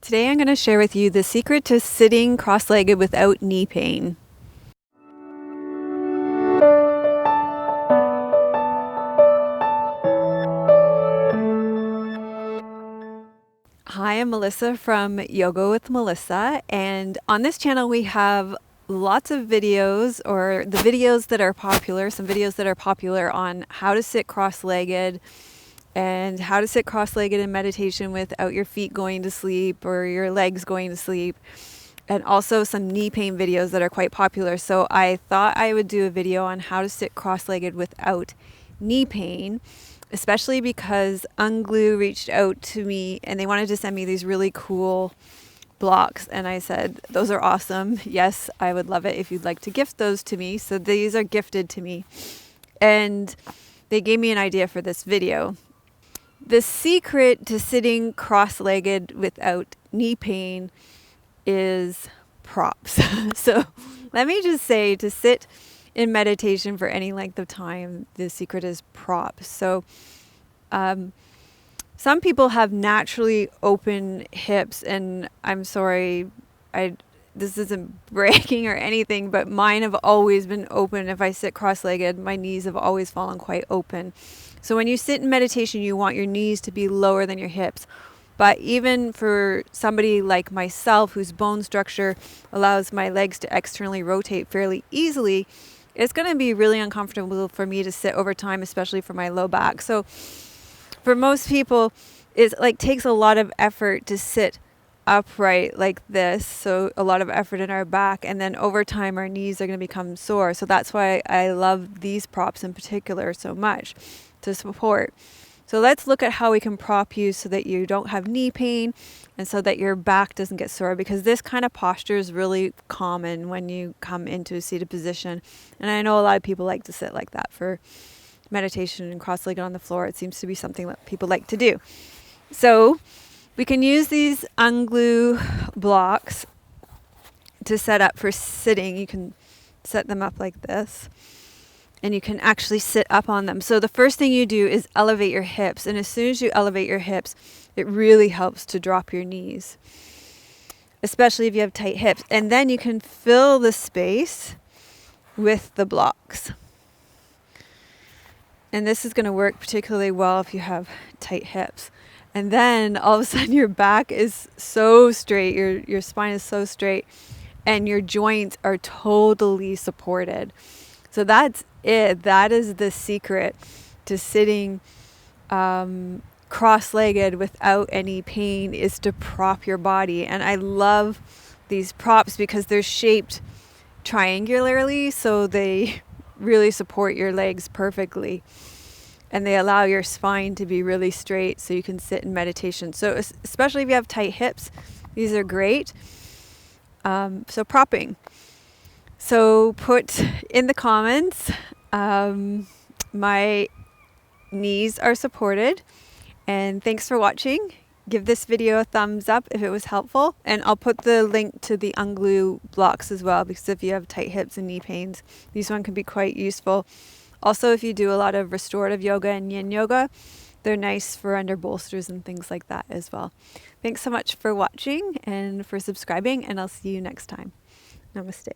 Today I'm going to share with you the secret to sitting cross-legged without knee pain. Hi, I'm Melissa from Yoga with Melissa, and on this channel we have lots of videos, or the videos that are popular, some videos that are popular on how to sit cross-legged and how to sit cross-legged in meditation without your feet going to sleep or your legs going to sleep, and also some knee pain videos that are quite popular. So I thought I would do a video on how to sit cross-legged without knee pain, especially because Ungloo reached out to me and they wanted to send me these really cool blocks, and I said, those are awesome. Yes, I would love it if you'd like to gift those to me. So these are gifted to me, and they gave me an idea for this video. The secret to sitting cross-legged without knee pain is props. So let me just say, to sit in meditation for any length of time, the secret is props. So some people have naturally open hips, and I'm sorry, this isn't bragging or anything, but mine have always been open. If I sit cross-legged, my knees have always fallen quite open. So when you sit in meditation, you want your knees to be lower than your hips. But even for somebody like myself, whose bone structure allows my legs to externally rotate fairly easily, it's going to be really uncomfortable for me to sit over time, especially for my low back. So for most people, it takes a lot of effort to sit upright like this, so a lot of effort in our back, and then over time our knees are going to become sore. So that's why I love these props in particular so much, to support. So let's look at how we can prop you so that you don't have knee pain and so that your back doesn't get sore, because this kind of posture is really common when you come into a seated position. And I know a lot of people like to sit like that for meditation and cross-legged on the floor. It seems to be something that people like to do. So we can use these ungloo blocks to set up for sitting. You can set them up like this, and you can actually sit up on them. So the first thing you do is elevate your hips. And as soon as you elevate your hips, it really helps to drop your knees, especially if you have tight hips. And then you can fill the space with the blocks. And this is going to work particularly well if you have tight hips. And then all of a sudden your back is so straight, your spine is so straight, and your joints are totally supported. So that's it. That is the secret to sitting cross-legged without any pain, is to prop your body. And I love these props because they're shaped triangularly, so they really support your legs perfectly. And they allow your spine to be really straight so you can sit in meditation. So especially if you have tight hips, these are great. So propping. So put in the comments, my knees are supported. And thanks for watching. Give this video a thumbs up if it was helpful. And I'll put the link to the ungloo blocks as well, because if you have tight hips and knee pains, these ones can be quite useful. Also, if you do a lot of restorative yoga and yin yoga, they're nice for under bolsters and things like that as well. Thanks so much for watching and for subscribing, and I'll see you next time. Namaste.